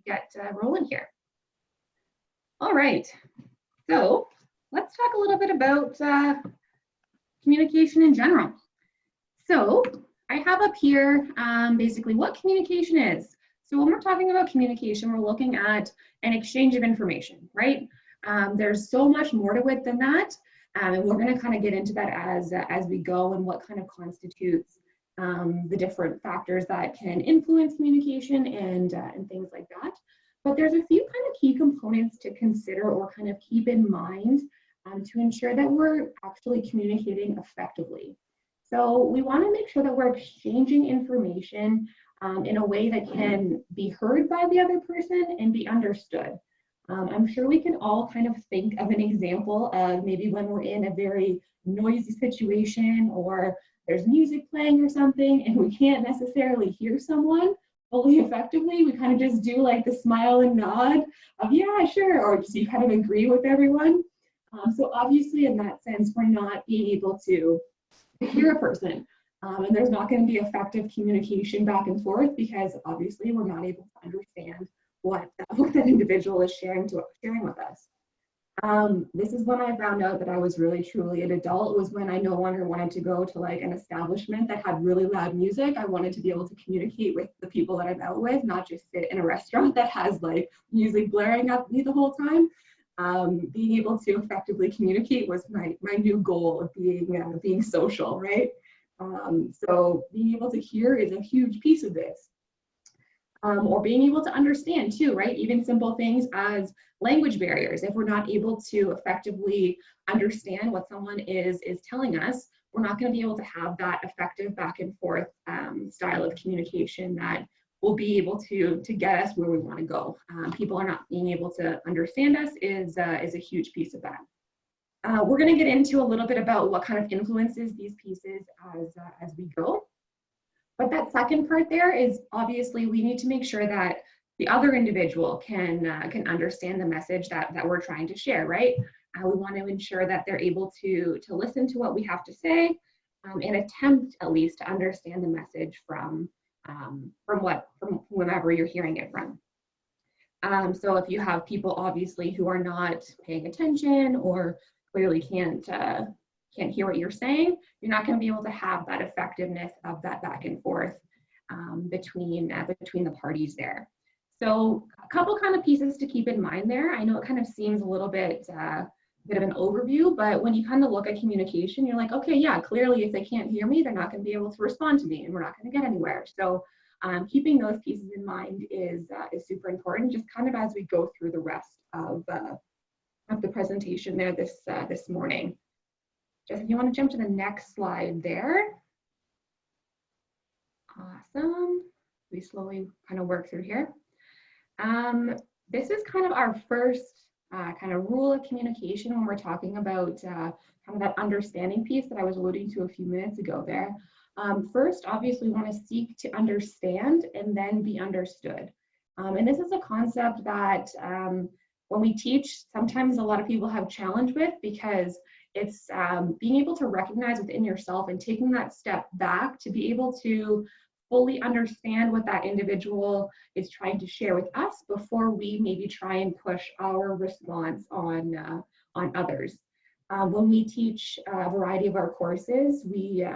get rolling here. All right, so let's talk a little bit about communication in general. So I have up here basically what communication is. So when we're talking about communication, we're looking at an exchange of information, right? There's so much more to it than that. And we're going to kind of get into that as we go, and what kind of constitutes the different factors that can influence communication and things like that. But there's a few kind of key components to consider or kind of keep in mind to ensure that we're actually communicating effectively. So we want to make sure that we're exchanging information in a way that can be heard by the other person and be understood. I'm sure we can all kind of think of an example of maybe when we're in a very noisy situation, or there's music playing or something and we can't necessarily hear someone fully effectively. We kind of just do like the smile and nod of yeah, sure, or just you kind of agree with everyone. So obviously in that sense, we're not being able to hear a person, and there's not going to be effective communication back and forth because obviously we're not able to understand what that individual is sharing with us. This is when I found out that I was really truly an adult, was when I no longer wanted to go to like an establishment that had really loud music. I wanted to be able to communicate with the people that I'm out with, not just sit in a restaurant that has like music blaring up me the whole time. Being able to effectively communicate was my new goal of being social, right? So being able to hear is a huge piece of this. Or being able to understand too, right? Even simple things as language barriers. If we're not able to effectively understand what someone is telling us, we're not going to be able to have that effective back and forth style of communication that will be able to get us where we want to go. People are not being able to understand us is a huge piece of that. We're going to get into a little bit about what kind of influences these pieces as we go. But that second part there is obviously we need to make sure that the other individual can understand the message that we're trying to share, right? We want to ensure that they're able to listen to what we have to say and attempt at least to understand the message from whomever you're hearing it from. So if you have people obviously who are not paying attention or clearly can't hear what you're saying, you're not going to be able to have that effectiveness of that back and forth between the parties there. So a couple kind of pieces to keep in mind there. I know it kind of seems a little bit of an overview, but when you kind of look at communication, you're like, okay, yeah, clearly if they can't hear me, they're not going to be able to respond to me and we're not going to get anywhere. So keeping those pieces in mind is super important, just kind of as we go through the rest of the presentation there this morning. Just if you want to jump to the next slide there. Awesome. We slowly kind of work through here. This is kind of our first kind of rule of communication when we're talking about kind of that understanding piece that I was alluding to a few minutes ago there. First, obviously, we want to seek to understand and then be understood. And this is a concept that when we teach, sometimes a lot of people have challenge with, because it's being able to recognize within yourself and taking that step back to be able to fully understand what that individual is trying to share with us before we maybe try and push our response on others. When we teach a variety of our courses, we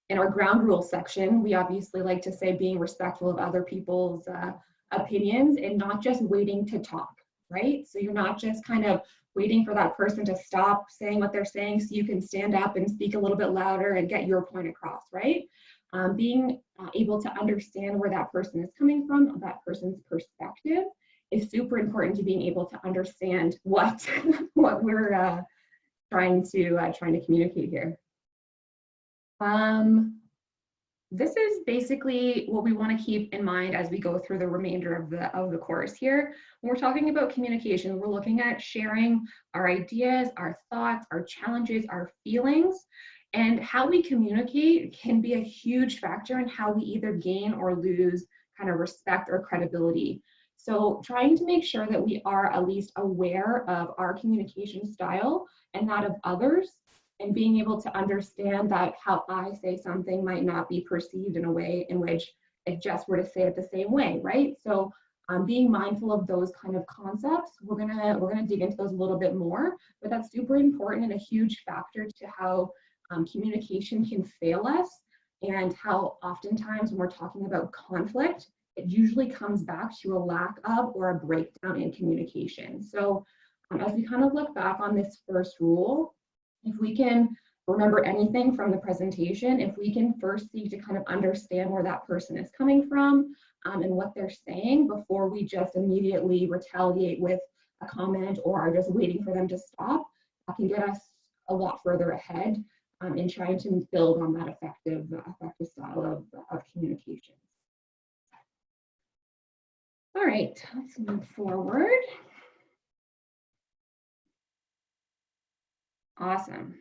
in our ground rules section, we obviously like to say being respectful of other people's opinions and not just waiting to talk, right? So you're not just kind of waiting for that person to stop saying what they're saying so you can stand up and speak a little bit louder and get your point across, right? Being able to understand where that person is coming from, that person's perspective, is super important to being able to understand what we're trying to communicate here. This is basically what we want to keep in mind as we go through the remainder of the course here. When we're talking about communication, we're looking at sharing our ideas, our thoughts, our challenges, our feelings, and how we communicate can be a huge factor in how we either gain or lose kind of respect or credibility. So trying to make sure that we are at least aware of our communication style and that of others, and being able to understand that how I say something might not be perceived in a way in which if Jess were to say it the same way, right? So being mindful of those kind of concepts. We're gonna dig into those a little bit more, but that's super important and a huge factor to how communication can fail us, and how oftentimes when we're talking about conflict, it usually comes back to a lack of or a breakdown in communication. So as we kind of look back on this first rule, if we can remember anything from the presentation, if we can first seek to kind of understand where that person is coming from and what they're saying before we just immediately retaliate with a comment or are just waiting for them to stop, that can get us a lot further ahead in trying to build on that effective style of communication. All right, let's move forward. Awesome.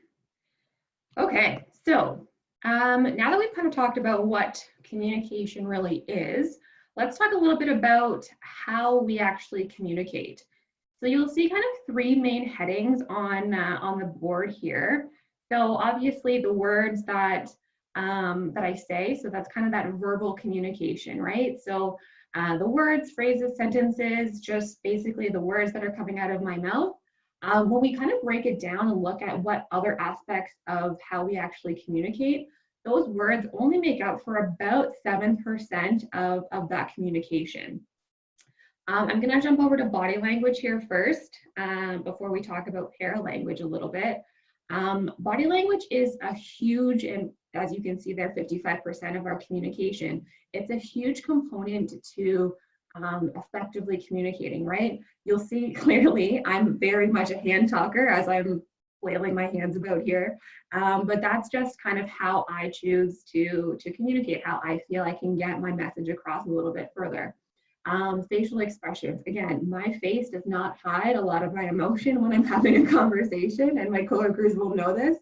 Okay, so now that we've kind of talked about what communication really is, let's talk a little bit about how we actually communicate. So you'll see kind of three main headings on the board here. So obviously the words that I say, so that's kind of that verbal communication, right? So the words, phrases, sentences, just basically the words that are coming out of my mouth. When we kind of break it down and look at what other aspects of how we actually communicate, those words only make up for about 7% of that communication. I'm going to jump over to body language here first before we talk about paralanguage a little bit. Body language is a huge, and as you can see there, 55% of our communication. It's a huge component to effectively communicating, right? You'll see clearly I'm very much a hand talker as I'm flailing my hands about here, but that's just kind of how I choose to communicate, how I feel I can get my message across a little bit further. Facial expressions, again, my face does not hide a lot of my emotion when I'm having a conversation, and my coworkers will know this.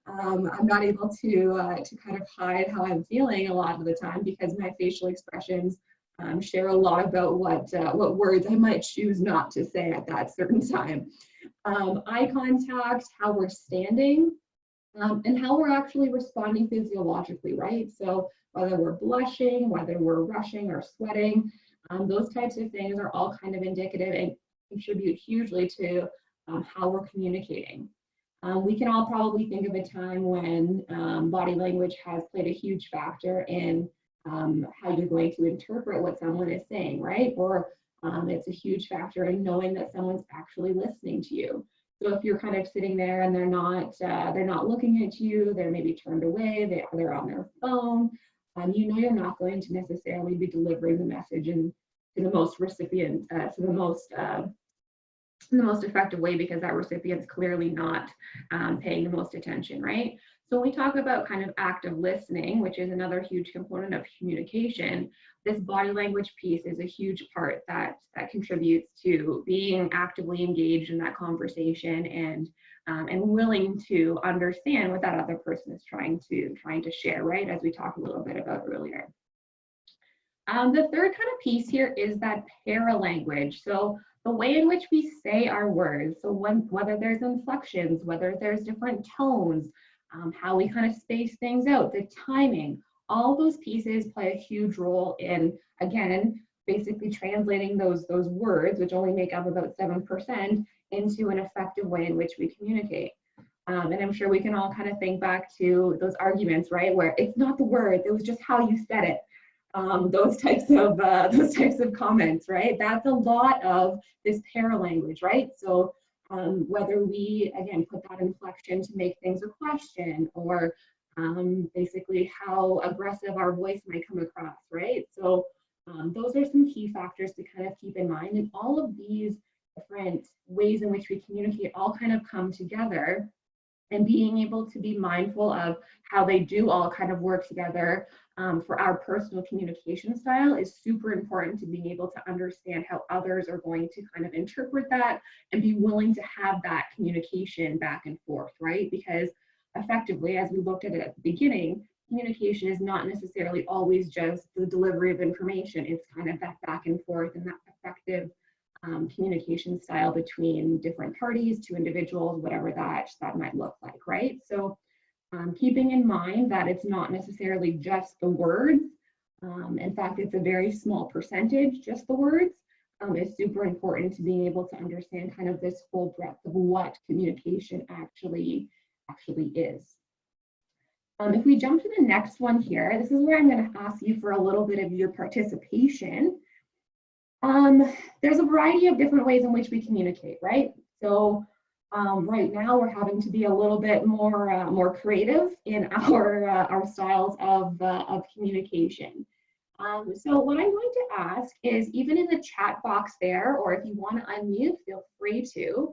I'm not able to kind of hide how I'm feeling a lot of the time because my facial expressions share a lot about what words I might choose not to say at that certain time. Eye contact, how we're standing, and how we're actually responding physiologically, right? So whether we're blushing, whether we're rushing or sweating, those types of things are all kind of indicative and contribute hugely to how we're communicating. We can all probably think of a time when body language has played a huge factor in how you're going to interpret what someone is saying, right? Or it's a huge factor in knowing that someone's actually listening to you. So if you're kind of sitting there and they're not looking at you, they're maybe turned away, they're on their phone, you know you're not going to necessarily be delivering the message to the most recipient, to the most effective way, because that recipient's clearly not paying the most attention, right? So when we talk about kind of active listening, which is another huge component of communication, this body language piece is a huge part that contributes to being actively engaged in that conversation and willing to understand what that other person is trying to share, right? As we talked a little bit about earlier. The third kind of piece here is that paralanguage. So the way in which we say our words, so whether there's inflections, whether there's different tones, how we kind of space things out, the timing, all those pieces play a huge role in, again, basically translating those words, which only make up about 7%, into an effective way in which we communicate. And I'm sure we can all kind of think back to those arguments, right, where it's not the words, it was just how you said it. Those types of comments, right? That's a lot of this paralanguage, right? So whether we, again, put that inflection to make things a question, or basically how aggressive our voice might come across, right? So those are some key factors to kind of keep in mind. And all of these different ways in which we communicate all kind of come together, and being able to be mindful of how they do all kind of work together for our personal communication style is super important, to being able to understand how others are going to kind of interpret that and be willing to have that communication back and forth, right? Because effectively, as we looked at it at the beginning, communication is not necessarily always just the delivery of information. It's kind of that back and forth and that effective communication style between different parties, to individuals, whatever that might look like, right? So keeping in mind that it's not necessarily just the words. In fact, it's a very small percentage, just the words. is super important to being able to understand kind of this full breadth of what communication actually is. If we jump to the next one here, this is where I'm going to ask you for a little bit of your participation. There's a variety of different ways in which we communicate, right? So right now we're having to be a little bit more creative in our styles of communication. So what I'm going to ask is, even in the chat box there, or if you want to unmute, feel free to.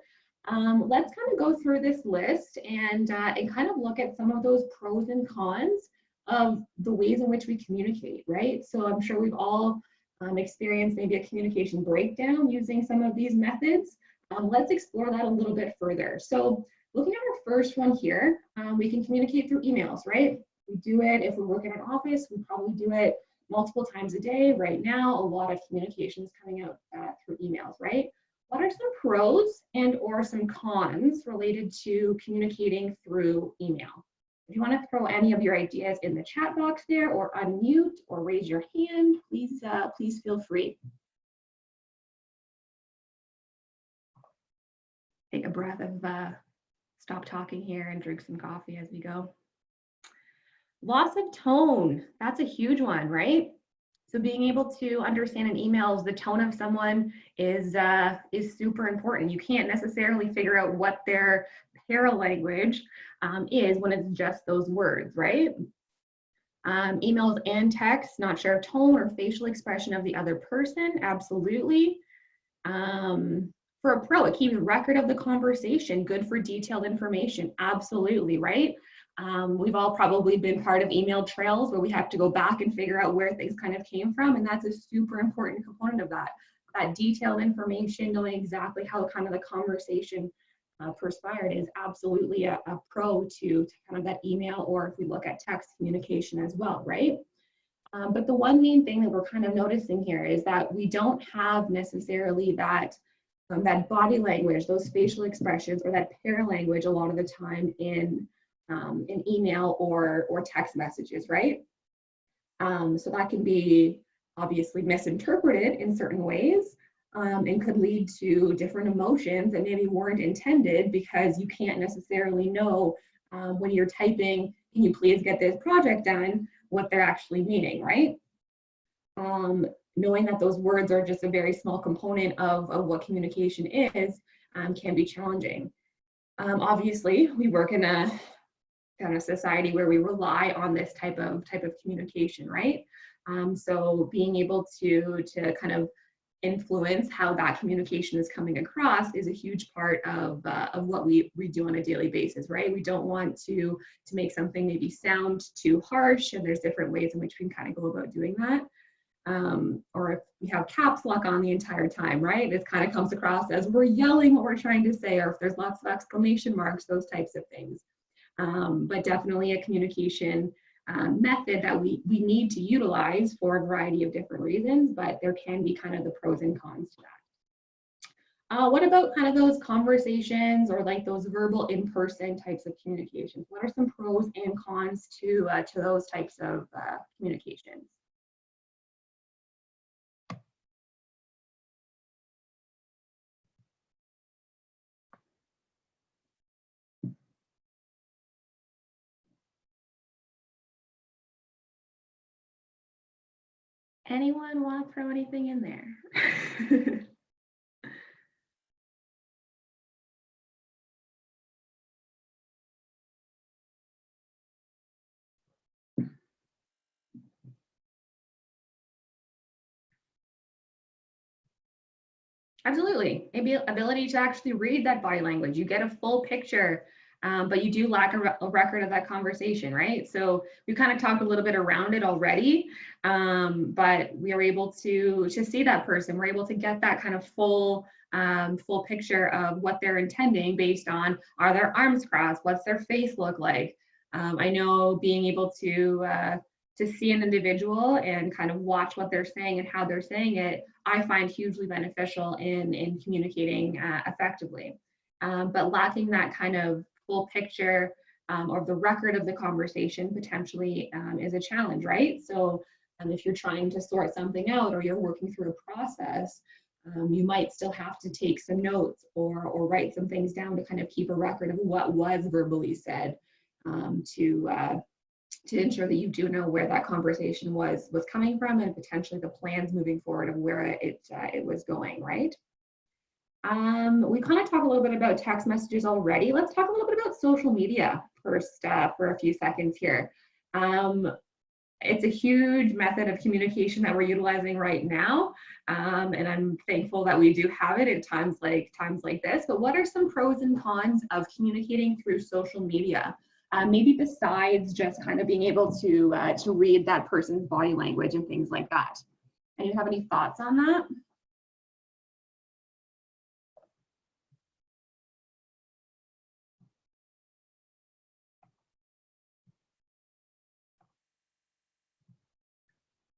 Let's kind of go through this list and kind of look at some of those pros and cons of the ways in which we communicate, right? So I'm sure we've all experienced maybe a communication breakdown using some of these methods. Let's explore that a little bit further. So looking at our first one here, we can communicate through emails, right? We do it if we work in an office, we probably do it multiple times a day. Right now, a lot of communication is coming out through emails, right? What are some pros and or some cons related to communicating through email? If you want to throw any of your ideas in the chat box there, or unmute or raise your hand, please feel free. Take a breath of stop talking here and drink some coffee as we go. Loss of tone, that's a huge one, right? So being able to understand in emails, the tone of someone is super important. You can't necessarily figure out what their paralanguage is when it's just those words, right? Emails and text, not share tone or facial expression of the other person, absolutely. For a pro, it keeps a record of the conversation, good for detailed information, absolutely, right? We've all probably been part of email trails where we have to go back and figure out where things kind of came from, and that's a super important component of that. That detailed information, knowing exactly how kind of the conversation perspired is absolutely a pro to kind of that email, or if we look at text communication as well, right? But the one main thing that we're kind of noticing here is that we don't have necessarily that body language, those facial expressions, or that paralanguage a lot of the time in email or text messages, right? So that can be obviously misinterpreted in certain ways and could lead to different emotions that maybe weren't intended, because you can't necessarily know when you're typing, can you please get this project done, what they're actually meaning, right? Knowing that those words are just a very small component of what communication is can be challenging. Obviously, we work in a kind of society where we rely on this type of communication, right? So being able to kind of influence how that communication is coming across is a huge part of what we do on a daily basis, right? We don't want to make something maybe sound too harsh, and there's different ways in which we can kind of go about doing that. Or if we have caps lock on the entire time, right? It kind of comes across as we're yelling what we're trying to say, or if there's lots of exclamation marks, those types of things. But definitely a communication method that we need to utilize for a variety of different reasons, but there can be kind of the pros and cons to that. What about kind of those conversations, or like those verbal in-person types of communications? What are some pros and cons to those types of communications? Anyone want to throw anything in there? Absolutely. Maybe ability to actually read that body language. You get a full picture, but you do lack a record of that conversation, right? So we kind of talked a little bit around it already, but we are able to see that person. We're able to get that kind of full picture of what they're intending based on, are their arms crossed? What's their face look like? I know being able to see an individual and kind of watch what they're saying and how they're saying it, I find hugely beneficial in communicating effectively. But lacking that kind of full picture or the record of the conversation potentially is a challenge, right? So if you're trying to sort something out, or you're working through a process, You might still have to take some notes or write some things down to kind of keep a record of what was verbally said, to ensure that you do know where that conversation was coming from, and potentially the plans moving forward of where it was going, right? We kind of talked a little bit about text messages already. Let's talk a little bit about social media first for a few seconds here. It's a huge method of communication that we're utilizing right now, and I'm thankful that we do have it at times like this. But what are some pros and cons of communicating through social media? Maybe besides just kind of being able to read that person's body language and things like that. And you have any thoughts on that?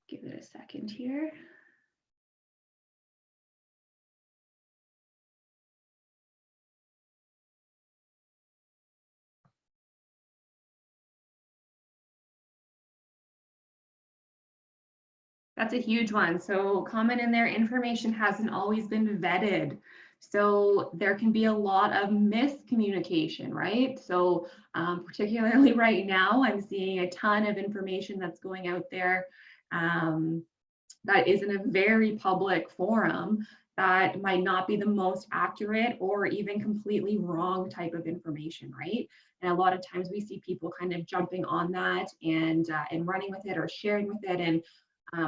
Give it a second here. That's a huge one. So comment in there, information hasn't always been vetted. So there can be a lot of miscommunication, right? So particularly right now, I'm seeing a ton of information that's going out there that is in a very public forum that might not be the most accurate or even completely wrong type of information, right? And a lot of times we see people kind of jumping on that and running with it or sharing with it, and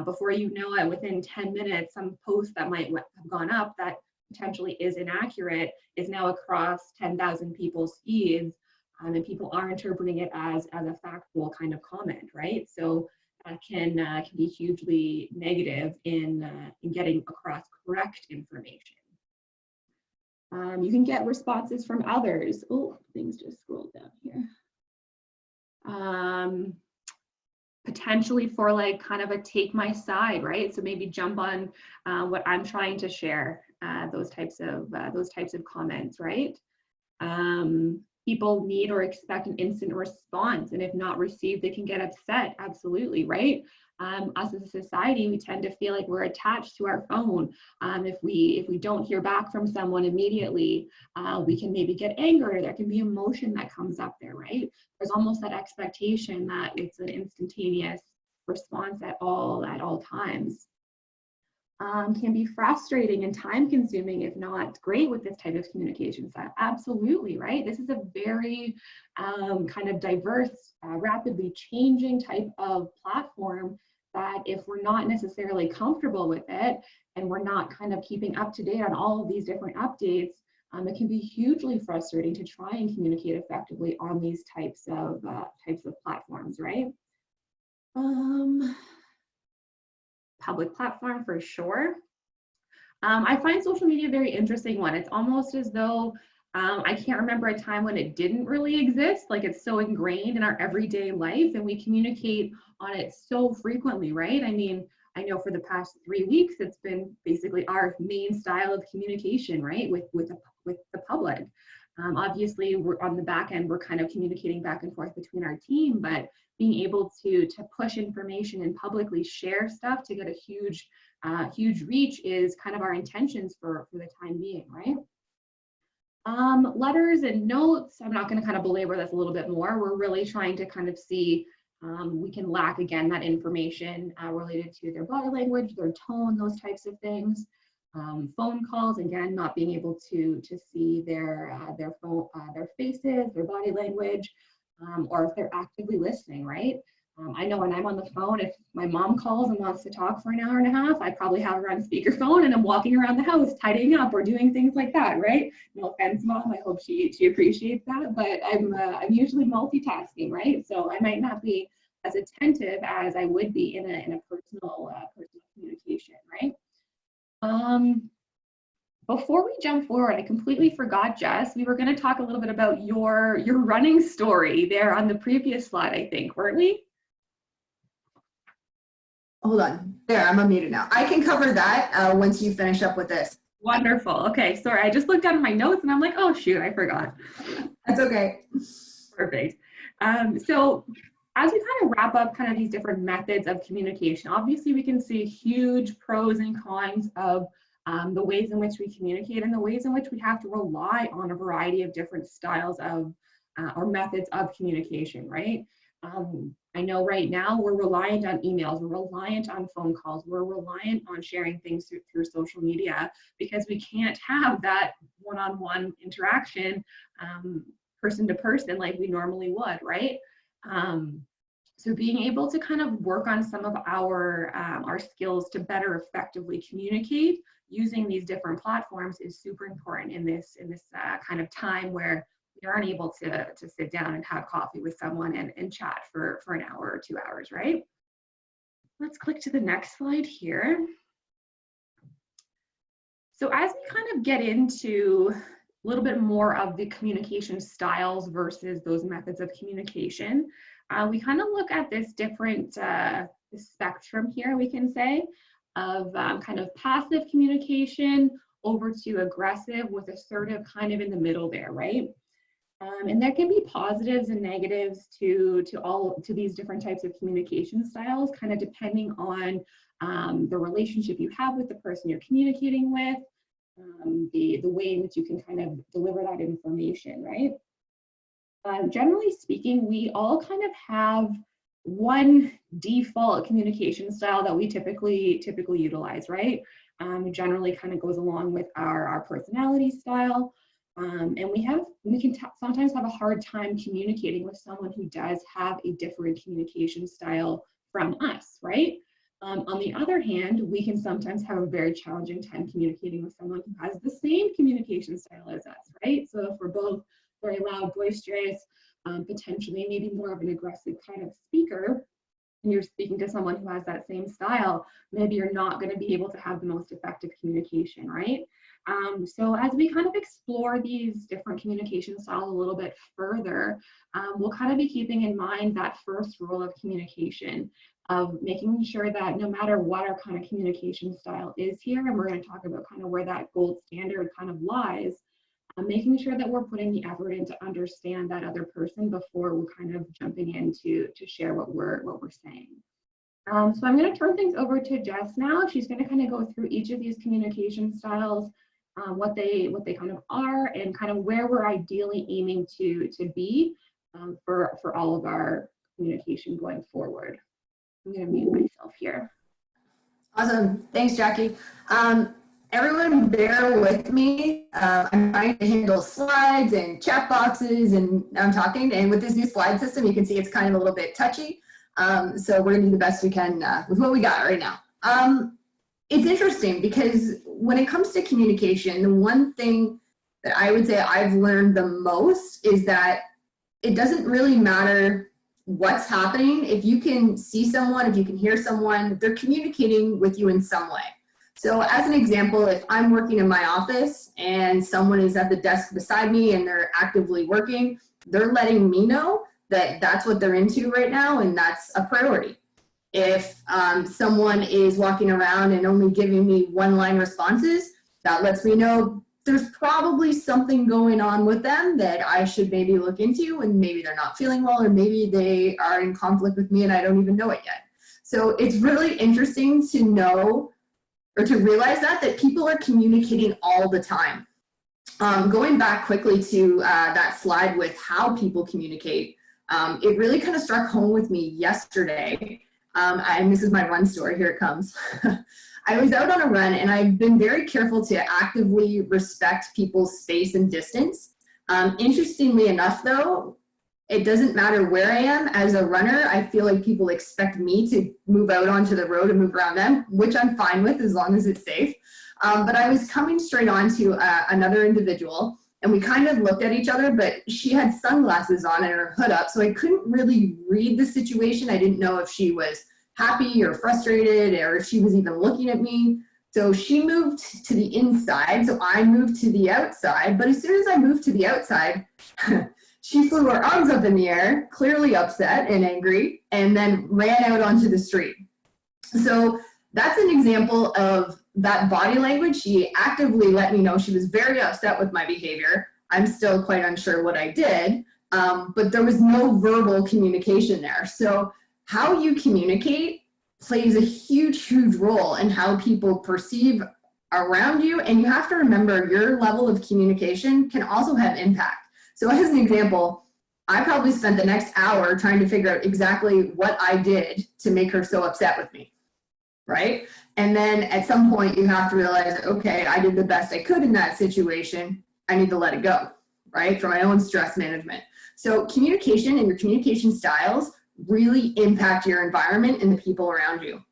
before you know it, within 10 minutes, some post that might have gone up that potentially is inaccurate is now across 10,000 people's feeds, and people are interpreting it as a factual kind of comment, right? So that can be hugely negative in getting across correct information. You can get responses from others. Oh, things just scrolled down here. Potentially for like kind of a take my side, right? So maybe jump on what I'm trying to share, those types of comments, right? People need or expect an instant response, and if not received, they can get upset. Absolutely, right? Us as a society, we tend to feel like we're attached to our phone. If we don't hear back from someone immediately, we can maybe get angry. There can be emotion that comes up there, right? There's almost that expectation that it's an instantaneous response at all times. Can be frustrating and time consuming if not great with this type of communication style. Absolutely, right? This is a very kind of diverse, rapidly changing type of platform that if we're not necessarily comfortable with it and we're not kind of keeping up to date on all of these different updates, it can be hugely frustrating to try and communicate effectively on these types of platforms, right? Public platform for sure. I find social media a very interesting one. It's almost as though I can't remember a time when it didn't really exist. Like it's so ingrained in our everyday life and we communicate on it so frequently, right? I mean, I know for the past 3 weeks, it's been basically our main style of communication, right? With the public. Obviously, we're on the back end, we're kind of communicating back and forth between our team, but being able to push information and publicly share stuff to get a huge reach is kind of our intentions for the time being, right? Letters and notes, I'm not going to kind of belabor this a little bit more. We're really trying to kind of see, we can lack, again, that information related to their body language, their tone, those types of things. Phone calls, again, not being able to see their faces, their body language, or if they're actively listening, right? I know when I'm on the phone, if my mom calls and wants to talk for an hour and a half, I probably have her on speakerphone and I'm walking around the house tidying up or doing things like that, right? No offense, Mom, I hope she appreciates that, but I'm usually multitasking, right? So I might not be as attentive as I would be in a personal communication, right? Before we jump forward, I completely forgot, Jess, we were going to talk a little bit about your running story there on the previous slide, I think, weren't we? Hold on. There, I'm unmuted now. I can cover that once you finish up with this. Wonderful. Okay, sorry, I just looked down at my notes and I'm like, oh shoot, I forgot. That's okay. Perfect. So as we kind of wrap up kind of these different methods of communication, obviously we can see huge pros and cons of the ways in which we communicate, and the ways in which we have to rely on a variety of different styles of or methods of communication, right? I know right now we're reliant on emails, we're reliant on phone calls, we're reliant on sharing things through social media because we can't have that one-on-one interaction, person to person, like we normally would, right? So being able to kind of work on some of our skills to better effectively communicate using these different platforms is super important in this kind of time where we aren't able to sit down and have coffee with someone and chat for an hour or 2 hours, right? Let's click to the next slide here. So as we kind of get into a little bit more of the communication styles versus those methods of communication, we kind of look at this different spectrum here, we can say, of kind of passive communication over to aggressive with assertive kind of in the middle there, right? And there can be positives and negatives to these different types of communication styles, kind of depending on the relationship you have with the person you're communicating with, the way in which you can kind of deliver that information, right? Generally speaking, we all kind of have one default communication style that we typically utilize, right? Generally kind of goes along with our personality style. And we can sometimes have a hard time communicating with someone who does have a different communication style from us, right? On the other hand, we can sometimes have a very challenging time communicating with someone who has the same communication style as us, right? So if we're both very loud, boisterous, potentially maybe more of an aggressive kind of speaker, and you're speaking to someone who has that same style, maybe you're not going to be able to have the most effective communication, right? So as we kind of explore these different communication styles a little bit further, we'll kind of be keeping in mind that first rule of communication, of making sure that no matter what our kind of communication style is here, and we're going to talk about kind of where that gold standard kind of lies, making sure that we're putting the effort in to understand that other person before we're kind of jumping in to share what we're saying. So I'm going to turn things over to Jess now. She's going to kind of go through each of these communication styles, what they kind of are, and kind of where we're ideally aiming to be for all of our communication going forward. I'm going to mute myself here. Awesome. Thanks, Jackie. Everyone bear with me. I'm trying to handle slides and chat boxes, and I'm talking. And with this new slide system, you can see it's kind of a little bit touchy. So we're going to do the best we can with what we got right now. It's interesting because when it comes to communication, the one thing that I would say I've learned the most is that it doesn't really matter what's happening. If you can see someone, if you can hear someone, they're communicating with you in some way. So as an example, if I'm working in my office and someone is at the desk beside me and they're actively working, they're letting me know that that's what they're into right now and that's a priority. If someone is walking around and only giving me one-line responses, that lets me know there's probably something going on with them that I should maybe look into, and maybe they're not feeling well, or maybe they are in conflict with me and I don't even know it yet. So it's really interesting to know or to realize that people are communicating all the time. Going back quickly to that slide with how people communicate, it really kind of struck home with me yesterday. And this is my run story, here it comes. I was out on a run and I've been very careful to actively respect people's space and distance. Interestingly enough though, it doesn't matter where I am as a runner, I feel like people expect me to move out onto the road and move around them, which I'm fine with as long as it's safe. But I was coming straight on to another individual, and we kind of looked at each other, but she had sunglasses on and her hood up, so I couldn't really read the situation. I didn't know if she was happy or frustrated or if she was even looking at me. So she moved to the inside, so I moved to the outside, but as soon as I moved to the outside, she flew her arms up in the air, clearly upset and angry, and then ran out onto the street. So that's an example of that body language. She actively let me know she was very upset with my behavior. I'm still quite unsure what I did, but there was no verbal communication there. So how you communicate plays a huge, huge role in how people perceive around you, and you have to remember your level of communication can also have impact. So as an example, I probably spent the next hour trying to figure out exactly what I did to make her so upset with me, right? And then at some point you have to realize, okay, I did the best I could in that situation. I need to let it go, right? For my own stress management. So communication and your communication styles really impact your environment and the people around you.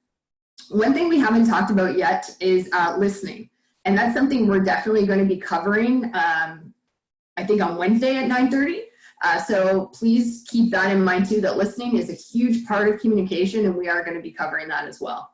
One thing we haven't talked about yet is listening. And that's something we're definitely going to be covering, I think on Wednesday at 9:30. So please keep that in mind too, that listening is a huge part of communication, and we are going to be covering that as well.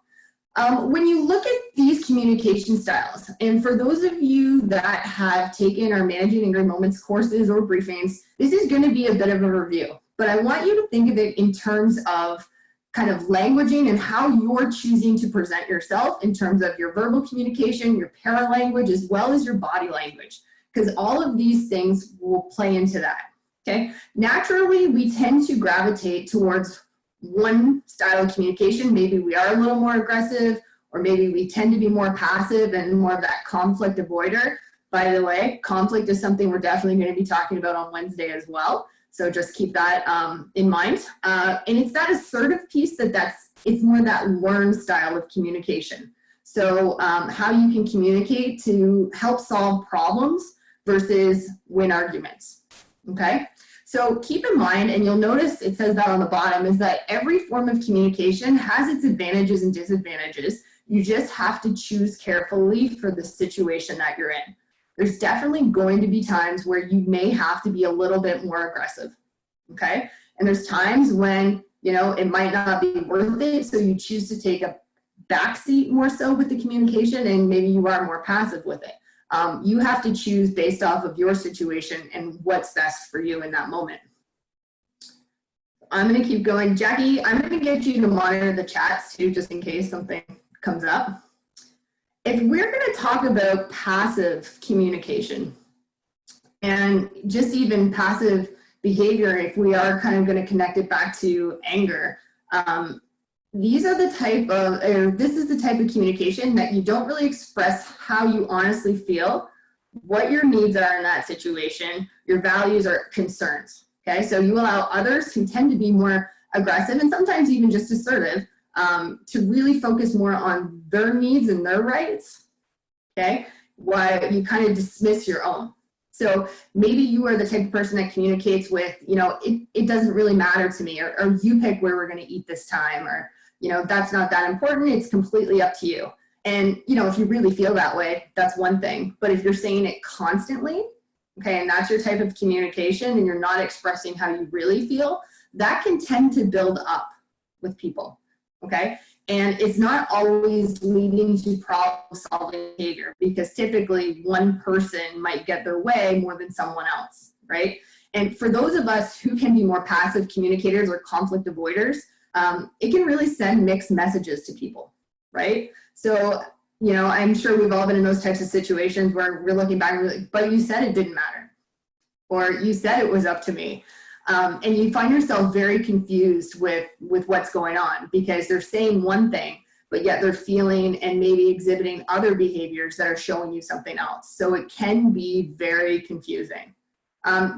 When you look at these communication styles, and for those of you that have taken our Managing Angry Moments courses or briefings, this is going to be a bit of a review, but I want you to think of it in terms of kind of languaging and how you're choosing to present yourself in terms of your verbal communication, your paralanguage, as well as your body language, because all of these things will play into that. Okay, naturally, we tend to gravitate towards one style of communication. Maybe we are a little more aggressive, or maybe we tend to be more passive and more of that conflict avoider. By the way, conflict is something we're definitely going to be talking about on Wednesday as well. So just keep that in mind. And it's that assertive piece it's more that learned style of communication. So how you can communicate to help solve problems versus win arguments. Okay, so keep in mind, and you'll notice it says that on the bottom, is that every form of communication has its advantages and disadvantages. You just have to choose carefully for the situation that you're in. There's definitely going to be times where you may have to be a little bit more aggressive, okay? And there's times when, you know, it might not be worth it, so you choose to take a backseat more so with the communication, and maybe you are more passive with it. You have to choose based off of your situation and what's best for you in that moment. I'm going to keep going. Jackie, I'm going to get you to monitor the chats too, just in case something comes up. If we're going to talk about passive communication and just even passive behavior, if we are kind of going to connect it back to anger, these are the type of, or this is the type of communication that you don't really express how you honestly feel, what your needs are in that situation, your values or concerns. Okay, so you allow others who tend to be more aggressive and sometimes even just assertive to really focus more on their needs and their rights. Okay, while you kind of dismiss your own. So maybe you are the type of person that communicates with, you know, it doesn't really matter to me, or you pick where we're going to eat this time, or, you know, that's not that important. It's completely up to you. And, you know, if you really feel that way, that's one thing. But if you're saying it constantly, okay, and that's your type of communication, and you're not expressing how you really feel, that can tend to build up with people, okay? And it's not always leading to problem-solving behavior, because typically one person might get their way more than someone else, right? And for those of us who can be more passive communicators or conflict avoiders, it can really send mixed messages to people, right? So, you know, I'm sure we've all been in those types of situations where we're looking back and we're like, but you said it didn't matter, or you said it was up to me. And you find yourself very confused with what's going on, because they're saying one thing, but yet they're feeling and maybe exhibiting other behaviors that are showing you something else. So it can be very confusing.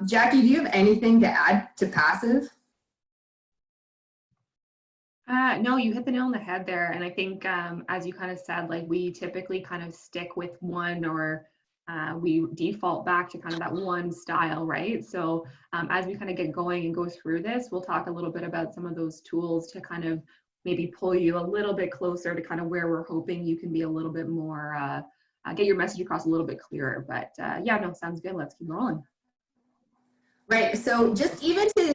Jackie, do you have anything to add to passive? No, you hit the nail on the head there. And I think, as you kind of said, like, we typically kind of stick with one, or we default back to kind of that one style, right? So as we kind of get going and go through this, we'll talk a little bit about some of those tools to kind of maybe pull you a little bit closer to kind of where we're hoping you can be a little bit more, get your message across a little bit clearer. But yeah, no, sounds good. Let's keep rolling. Right, so just even to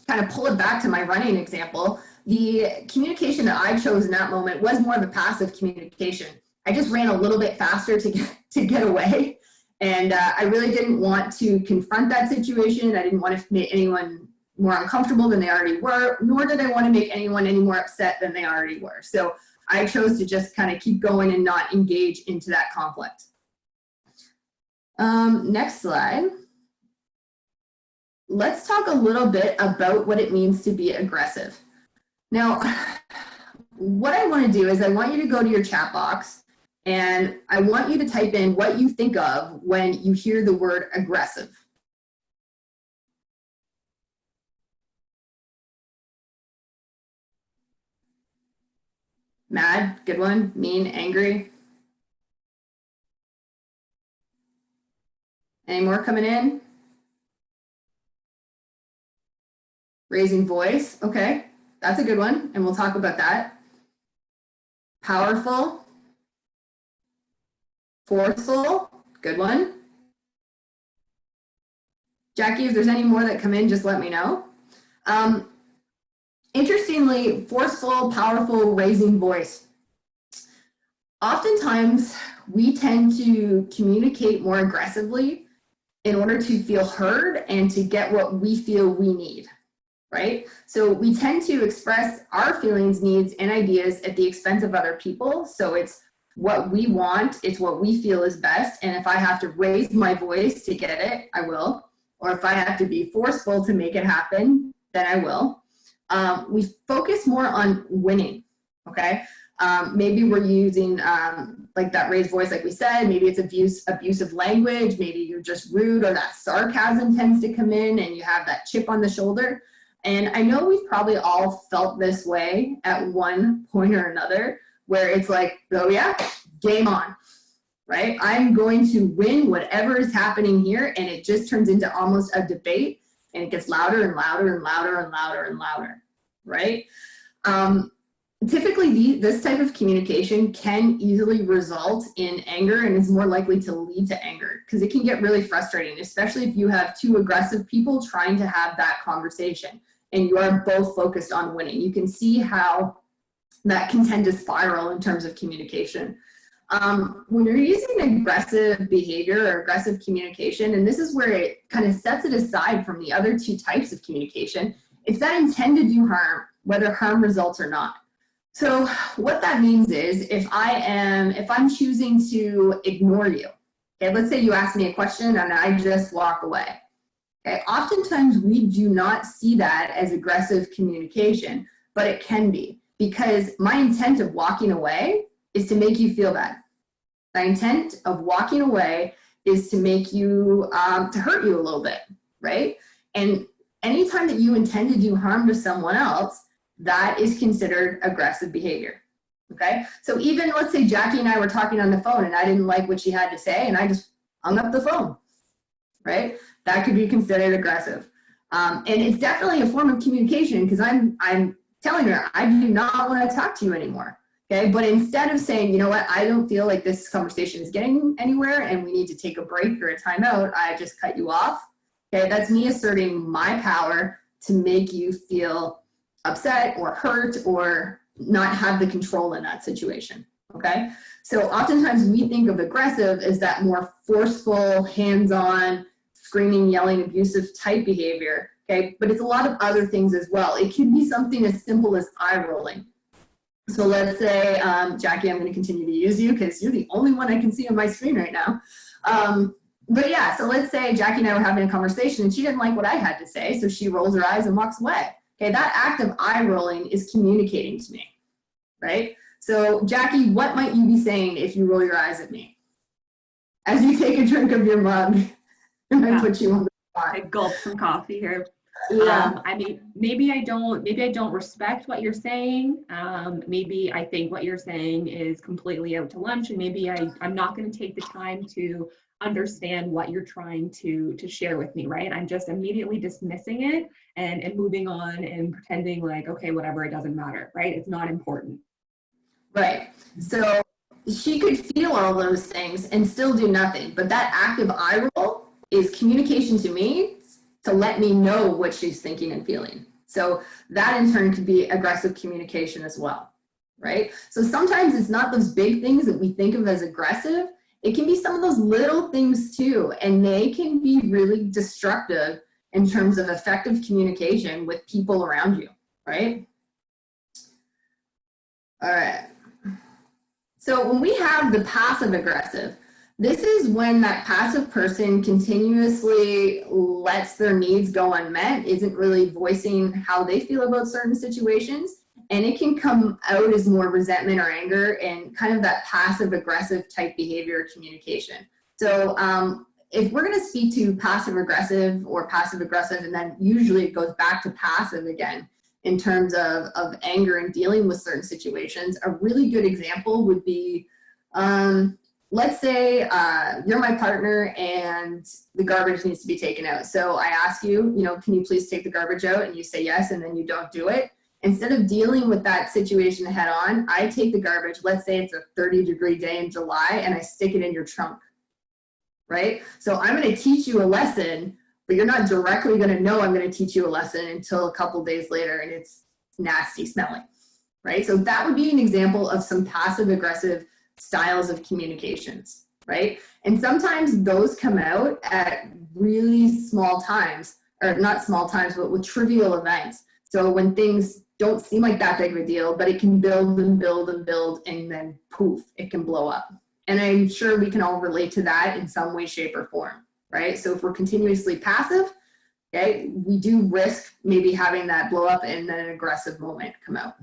kind of pull it back to my running example, the communication that I chose in that moment was more of a passive communication. I just ran a little bit faster to get away, and I really didn't want to confront that situation. I didn't want to make anyone more uncomfortable than they already were, nor did I want to make anyone any more upset than they already were. So I chose to just kind of keep going and not engage into that conflict. Next slide. Let's talk a little bit about what it means to be aggressive. Now, what I want to do is I want you to go to your chat box, And I want you to type in what you think of when you hear the word aggressive. Mad, good one. Mean, angry. Any more coming in? Raising voice, okay, that's a good one, and we'll talk about that. Powerful, forceful, good one. Jackie, if there's any more that come in, just let me know. Interestingly, forceful, powerful, raising voice. Oftentimes, we tend to communicate more aggressively in order to feel heard and to get what we feel we need, right? So we tend to express our feelings, needs, and ideas at the expense of other people. So it's what we want, it's what we feel is best. And if I have to raise my voice to get it, I will. Or if I have to be forceful to make it happen, then I will. We focus more on winning, okay? Maybe we're using like that raised voice, like we said. Maybe it's abusive language. Maybe you're just rude, or that sarcasm tends to come in and you have that chip on the shoulder. And I know we've probably all felt this way at one point or another, where it's like, oh yeah, game on, right? I'm going to win whatever is happening here. And it just turns into almost a debate, and it gets louder and louder and louder and louder and louder, right? Typically, this type of communication can easily result in anger, and is more likely to lead to anger, because it can get really frustrating, especially if you have two aggressive people trying to have that conversation and you are both focused on winning. You can see how that can tend to spiral in terms of communication. When you're using aggressive behavior or aggressive communication, and this is where it kind of sets it aside from the other two types of communication, it's that intent to do harm, whether harm results or not. So what that means is, if I'm choosing to ignore you, okay, let's say you ask me a question and I just walk away. Okay, oftentimes we do not see that as aggressive communication, but it can be, because my intent of walking away is to make you feel bad. The intent of walking away is to make you, to hurt you a little bit, right? And anytime that you intend to do harm to someone else, that is considered aggressive behavior, okay? So even, let's say Jackie and I were talking on the phone and I didn't like what she had to say and I just hung up the phone, right? That could be considered aggressive. And it's definitely a form of communication, because I'm telling her, I do not want to talk to you anymore, okay? But instead of saying, you know what, I don't feel like this conversation is getting anywhere and we need to take a break or a timeout, I just cut you off, okay? That's me asserting my power to make you feel upset or hurt or not have the control in that situation, okay? So oftentimes we think of aggressive as that more forceful, hands-on, screaming, yelling, abusive type behavior, okay? But it's a lot of other things as well. It can be something as simple as eye rolling. So let's say, Jackie, I'm going to continue to use you because you're the only one I can see on my screen right now. But yeah, so let's say Jackie and I were having a conversation and she didn't like what I had to say, so she rolls her eyes and walks away. Okay, that act of eye rolling is communicating to me, right? So Jackie, what might you be saying if you roll your eyes at me? As you take a drink of your mug and I put you on the spot. I gulp some coffee here. Yeah. I mean, maybe I don't respect what you're saying. Maybe I think what you're saying is completely out to lunch, and maybe I'm not going to take the time to understand what you're trying to share with me, right? I'm just immediately dismissing it and moving on and pretending like, okay, whatever, it doesn't matter, right? It's not important. Right. So she could feel all those things and still do nothing, but that active eye roll is communication to me to let me know what she's thinking and feeling. So that in turn could be aggressive communication as well, right? So sometimes it's not those big things that we think of as aggressive. It can be some of those little things too, and they can be really destructive in terms of effective communication with people around you, right? All right. So when we have the passive aggressive, this is when that passive person continuously lets their needs go unmet, isn't really voicing how they feel about certain situations, and it can come out as more resentment or anger and kind of that passive aggressive type behavior or communication. So if we're going to speak to passive aggressive or passive aggressive, and then usually it goes back to passive again in terms of anger and dealing with certain situations, a really good example would be, let's say you're my partner and the garbage needs to be taken out. So I ask you, can you please take the garbage out? And you say yes, and then you don't do it. Instead of dealing with that situation head on, I take the garbage, let's say it's a 30-degree day in July, and I stick it in your trunk, right? So I'm going to teach you a lesson, but you're not directly going to know I'm going to teach you a lesson until a couple days later and it's nasty smelling, right? So that would be an example of some passive aggressive styles of communications, right? And sometimes those come out at really small times, or not small times, but with trivial events. So when things don't seem like that big of a deal, but it can build and build and build, and then poof, it can blow up. And I'm sure we can all relate to that in some way, shape, or form, right? So if we're continuously passive, okay, we do risk maybe having that blow up and then an aggressive moment come out.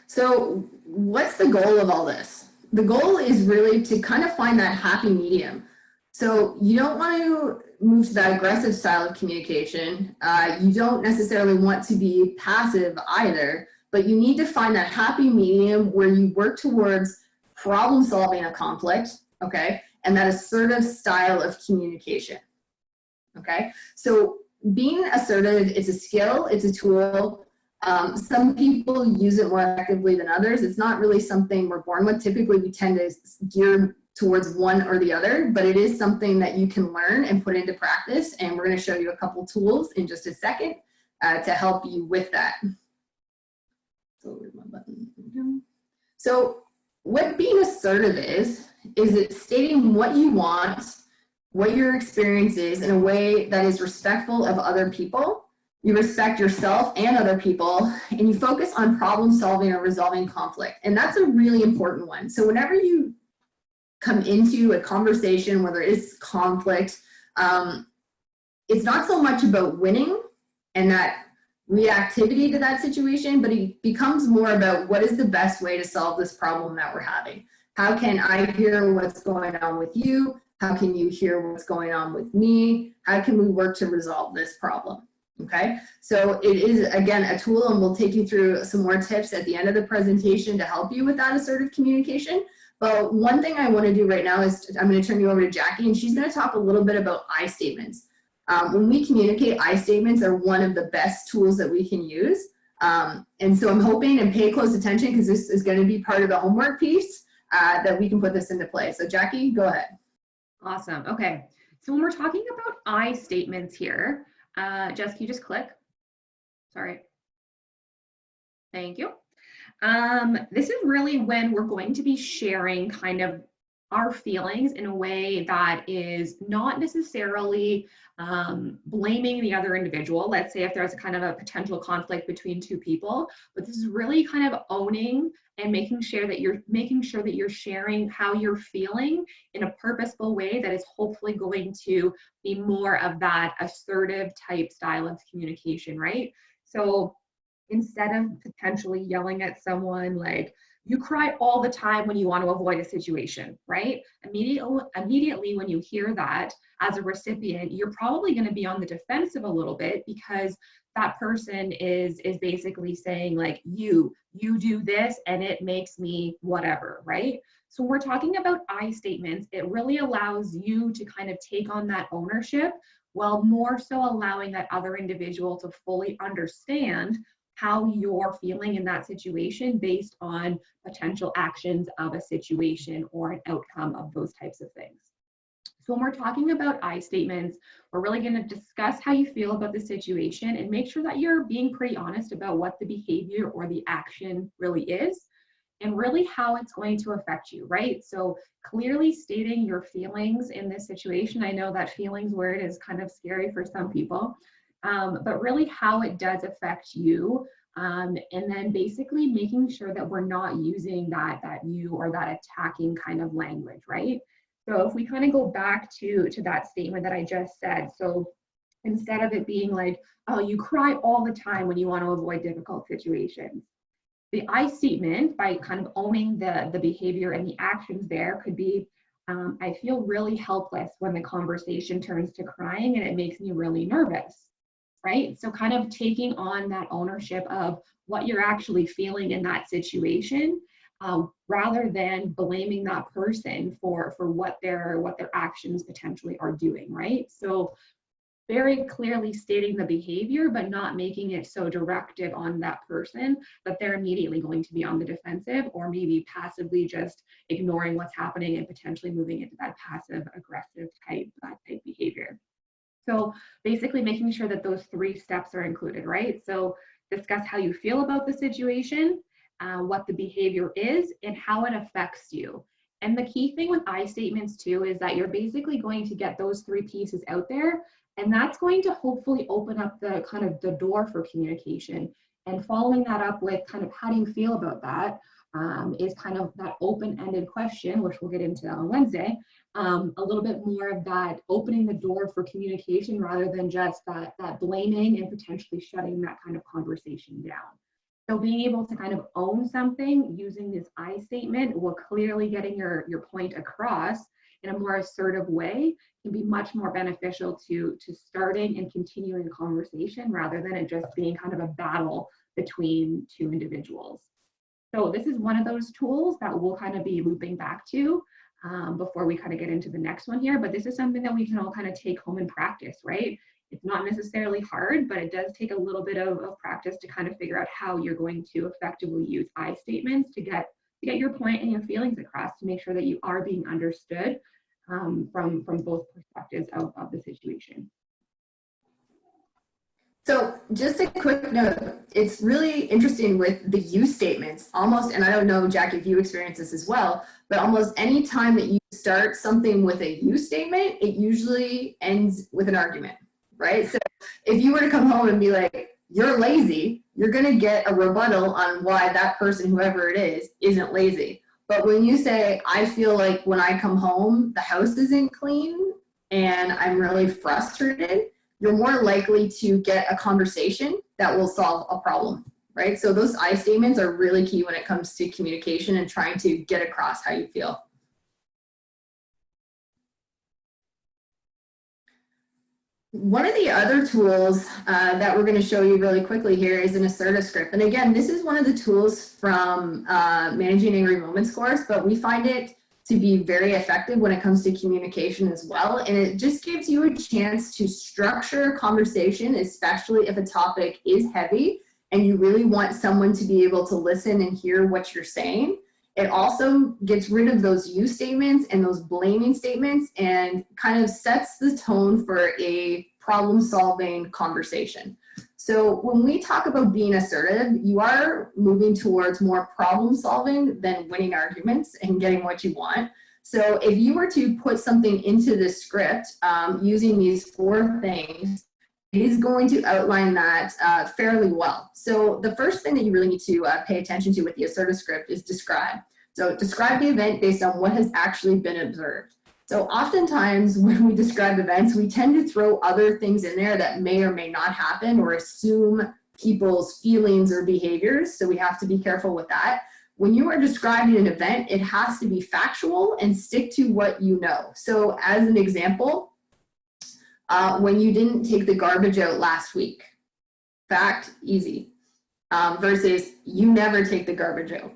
So what's the goal of all this? The goal is really to kind of find that happy medium. So you don't want to move to that aggressive style of communication. You don't necessarily want to be passive either, but you need to find that happy medium where you work towards problem solving a conflict, okay, and that assertive style of communication, okay? So being assertive is a skill, it's a tool. Some people use it more effectively than others. It's not really something we're born with. Typically, we tend to gear towards one or the other, but it is something that you can learn and put into practice. And we're going to show you a couple tools in just a second to help you with that. So where's my button? So what being assertive is it stating what you want, what your experience is in a way that is respectful of other people. You respect yourself and other people, and you focus on problem solving or resolving conflict. And that's a really important one. So whenever you come into a conversation, whether it's conflict, it's not so much about winning and that reactivity to that situation, but it becomes more about what is the best way to solve this problem that we're having. How can I hear what's going on with you? How can you hear what's going on with me? How can we work to resolve this problem? Okay, so it is, again, a tool, and we'll take you through some more tips at the end of the presentation to help you with that assertive communication. But one thing I want to do right now is I'm going to turn you over to Jackie, and she's going to talk a little bit about I statements. When we communicate, I statements are one of the best tools that we can use. And so I'm hoping, and pay close attention because this is going to be part of the homework piece, that we can put this into play. So Jackie, go ahead. Awesome. Okay. So when we're talking about I statements here, Jess, can you just click? Sorry. Thank you. This is really when we're going to be sharing kind of our feelings in a way that is not necessarily blaming the other individual. Let's say if there's a kind of a potential conflict between two people, but this is really kind of owning and making sure that you're sharing how you're feeling in a purposeful way that is hopefully going to be more of that assertive type style of communication, right? So instead of potentially yelling at someone like, you cry all the time when you want to avoid a situation, right? Immediately when you hear that as a recipient, you're probably going to be on the defensive a little bit because that person is basically saying like, you do this and it makes me whatever, right? So we're talking about I statements. It really allows you to kind of take on that ownership while more so allowing that other individual to fully understand how you're feeling in that situation based on potential actions of a situation or an outcome of those types of things. So when we're talking about I statements, we're really going to discuss how you feel about the situation and make sure that you're being pretty honest about what the behavior or the action really is and really how it's going to affect you, right? So clearly stating your feelings in this situation. I know that feelings word is kind of scary for some people. But really how it does affect you, and then basically making sure that we're not using that you or that attacking kind of language, right? So if we kind of go back to that statement that I just said, so instead of it being like, oh, you cry all the time when you want to avoid difficult situations. The I statement, by kind of owning the behavior and the actions there, could be, I feel really helpless when the conversation turns to crying and it makes me really nervous, right? So kind of taking on that ownership of what you're actually feeling in that situation, rather than blaming that person for what their actions potentially are doing, right? So very clearly stating the behavior, but not making it so directive on that person that they're immediately going to be on the defensive, or maybe passively just ignoring what's happening and potentially moving into that passive aggressive type behavior. So basically making sure that those 3 steps are included, right? So discuss how you feel about the situation, what the behavior is, and how it affects you. And the key thing with I statements too is that you're basically going to get those 3 pieces out there, and that's going to hopefully open up the kind of the door for communication. And following that up with kind of how do you feel about that, is kind of that open-ended question, which we'll get into on Wednesday. A little bit more of that opening the door for communication rather than just that blaming and potentially shutting that kind of conversation down. So being able to kind of own something using this I statement while clearly getting your point across in a more assertive way can be much more beneficial to starting and continuing a conversation rather than it just being kind of a battle between 2 individuals. So this is one of those tools that we'll kind of be looping back to before we kind of get into the next one here. But this is something that we can all kind of take home and practice, right? It's not necessarily hard, but it does take a little bit of practice to kind of figure out how you're going to effectively use I statements to get your point and your feelings across, to make sure that you are being understood from both perspectives of the situation. So just a quick note, it's really interesting with the you statements almost, and I don't know, Jackie, if you experience this as well, but almost any time that you start something with a you statement, it usually ends with an argument, right? So if you were to come home and be like, you're lazy, you're gonna get a rebuttal on why that person, whoever it is, isn't lazy. But when you say, I feel like when I come home, the house isn't clean and I'm really frustrated, you're more likely to get a conversation that will solve a problem, right? So those I statements are really key when it comes to communication and trying to get across how you feel. One of the other tools that we're going to show you really quickly here is an assertive script. And again, this is one of the tools from Managing Angry Moments course, but we find it to be very effective when it comes to communication as well. And it just gives you a chance to structure a conversation, especially if a topic is heavy and you really want someone to be able to listen and hear what you're saying. It also gets rid of those you statements and those blaming statements and kind of sets the tone for a problem-solving conversation. So when we talk about being assertive, you are moving towards more problem-solving than winning arguments and getting what you want. So if you were to put something into the script using these 4 things, it is going to outline that fairly well. So the first thing that you really need to pay attention to with the assertive script is describe. So describe the event based on what has actually been observed. So oftentimes when we describe events, we tend to throw other things in there that may or may not happen or assume people's feelings or behaviors. So we have to be careful with that. When you are describing an event, it has to be factual and stick to what you know. So as an example, when you didn't take the garbage out last week, fact, easy, versus you never take the garbage out,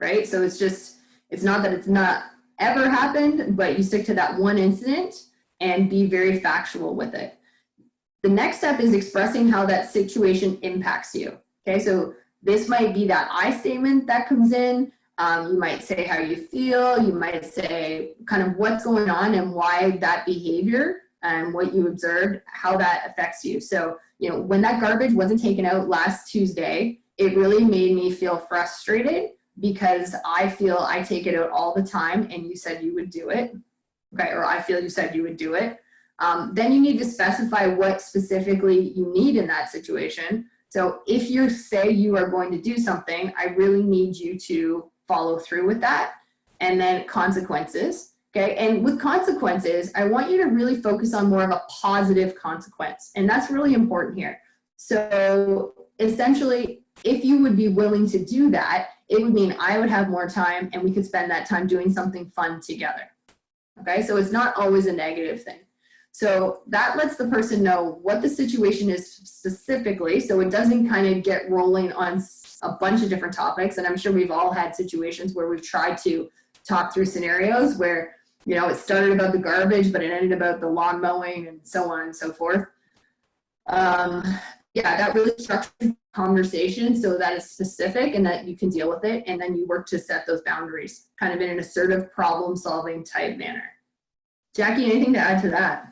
right? So it's not that it's not ever happened, but you stick to that one incident and be very factual with it. The next step is expressing how that situation impacts you. Okay, so this might be that I statement that comes in. You might say how you feel. You might say kind of what's going on and why that behavior and what you observed, how that affects you. So, when that garbage wasn't taken out last Tuesday, it really made me feel frustrated because I feel I take it out all the time and you said you would do it. Okay, or I feel you said you would do it. Then you need to specify what specifically you need in that situation. So if you say you are going to do something, I really need you to follow through with that. And then consequences. Okay, and with consequences, I want you to really focus on more of a positive consequence, and that's really important here. So essentially, if you would be willing to do that, it would mean I would have more time and we could spend that time doing something fun together. Okay, so it's not always a negative thing. So that lets the person know what the situation is specifically, so it doesn't kind of get rolling on a bunch of different topics. And I'm sure we've all had situations where we've tried to talk through scenarios where, you know, it started about the garbage, but it ended about the lawn mowing and so on and so forth. Yeah, that really structures the conversation so that it's specific and that you can deal with it. And then you work to set those boundaries kind of in an assertive problem solving type manner. Jackie, anything to add to that?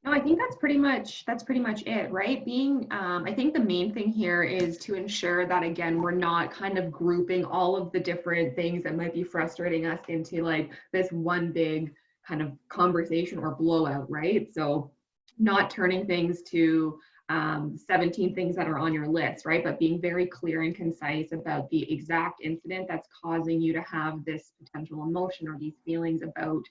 No, I think that's pretty much it, right? I think the main thing here is to ensure that, again, we're not kind of grouping all of the different things that might be frustrating us into like this one big kind of conversation or blowout, right? So not turning things to 17 things that are on your list, right? But being very clear and concise about the exact incident that's causing you to have this potential emotion or these feelings about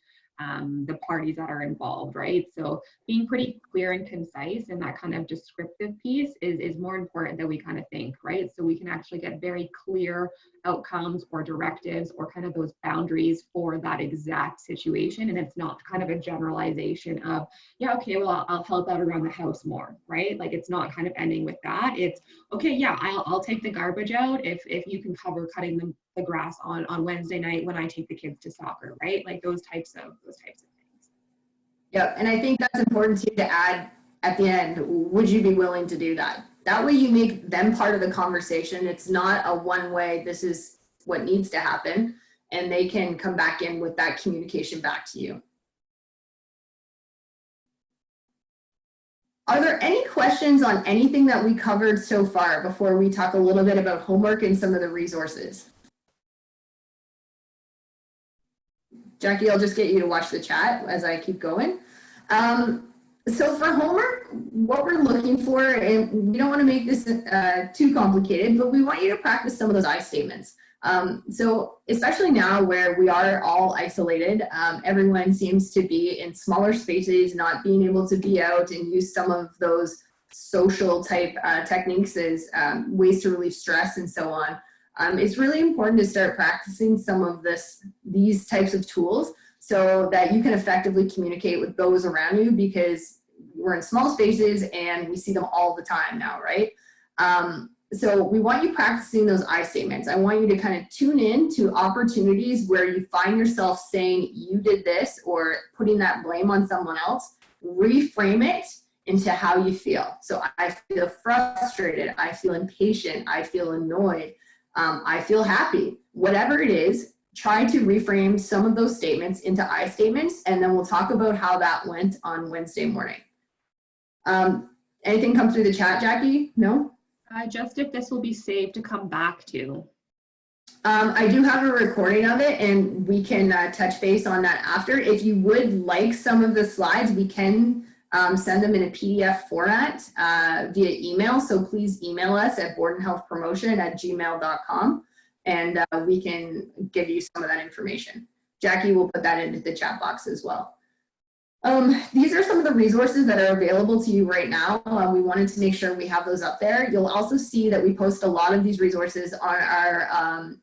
the parties that are involved, right? So being pretty clear and concise in that kind of descriptive piece is more important than we kind of think, right? So we can actually get very clear outcomes or directives or kind of those boundaries for that exact situation. And it's not kind of a generalization of, yeah, okay, well, I'll help out around the house more, right? Like it's not kind of ending with that. It's, okay, yeah, I'll take the garbage out if you can cover cutting the grass on Wednesday night when I take the kids to soccer, right? Like those types of things. Yep, and I think that's important too to add at the end, would you be willing to do that? That way you make them part of the conversation. It's not a one way, this is what needs to happen, and they can come back in with that communication back to you. Are there any questions on anything that we covered so far before we talk a little bit about homework and some of the resources? Jackie, I'll just get you to watch the chat as I keep going. So for homework, what we're looking for, and we don't want to make this too complicated, but we want you to practice some of those I statements. So especially now where we are all isolated, everyone seems to be in smaller spaces, not being able to be out and use some of those social type techniques as ways to relieve stress and so on. It's really important to start practicing some of these types of tools so that you can effectively communicate with those around you, because we're in small spaces and we see them all the time now, right? So we want you practicing those I statements. I want you to kind of tune in to opportunities where you find yourself saying you did this or putting that blame on someone else. Reframe it into how you feel. So I feel frustrated, I feel impatient, I feel annoyed, I feel happy. Whatever it is, try to reframe some of those statements into I statements, and then we'll talk about how that went on Wednesday morning. Anything come through the chat, Jackie? No? Just if this will be saved to come back to. I do have a recording of it, and we can touch base on that after. If you would like some of the slides, we can send them in a PDF format via email. So please email us at boardandhealthpromotion@gmail.com, and we can give you some of that information. Jackie will put that into the chat box as well. These are some of the resources that are available to you right now. We wanted to make sure we have those up there. You'll also see that we post a lot of these resources on our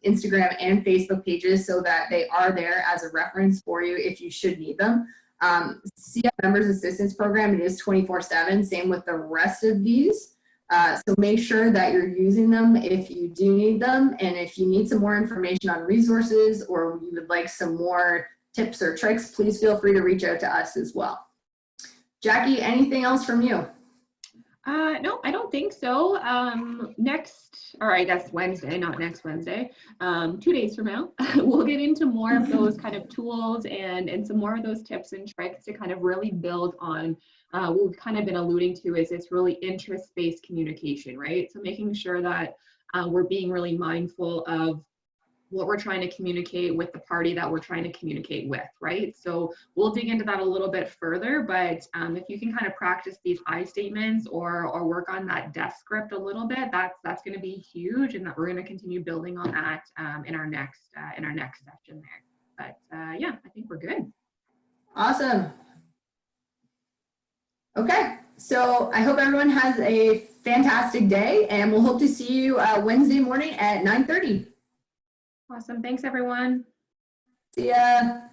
Instagram and Facebook pages so that they are there as a reference for you if you should need them. CF Members Assistance Program, it is 24/7, same with the rest of these. So make sure that you're using them if you do need them. And if you need some more information on resources or you would like some more tips or tricks, please feel free to reach out to us as well. Jackie, anything else from you? No, I don't think so. I guess Wednesday, not next Wednesday, 2 days from now, we'll get into more of those kind of tools and some more of those tips and tricks to kind of really build on what we've kind of been alluding to is this really interest-based communication, right? So making sure that we're being really mindful of what we're trying to communicate with the party that we're trying to communicate with, right? So we'll dig into that a little bit further, but if you can kind of practice these I statements or work on that desk script a little bit, that's going to be huge, and that we're going to continue building on that in our next session there. But yeah, I think we're good. Awesome. Okay, so I hope everyone has a fantastic day, and we'll hope to see you Wednesday morning at 9:30. Awesome. Thanks, everyone. See ya.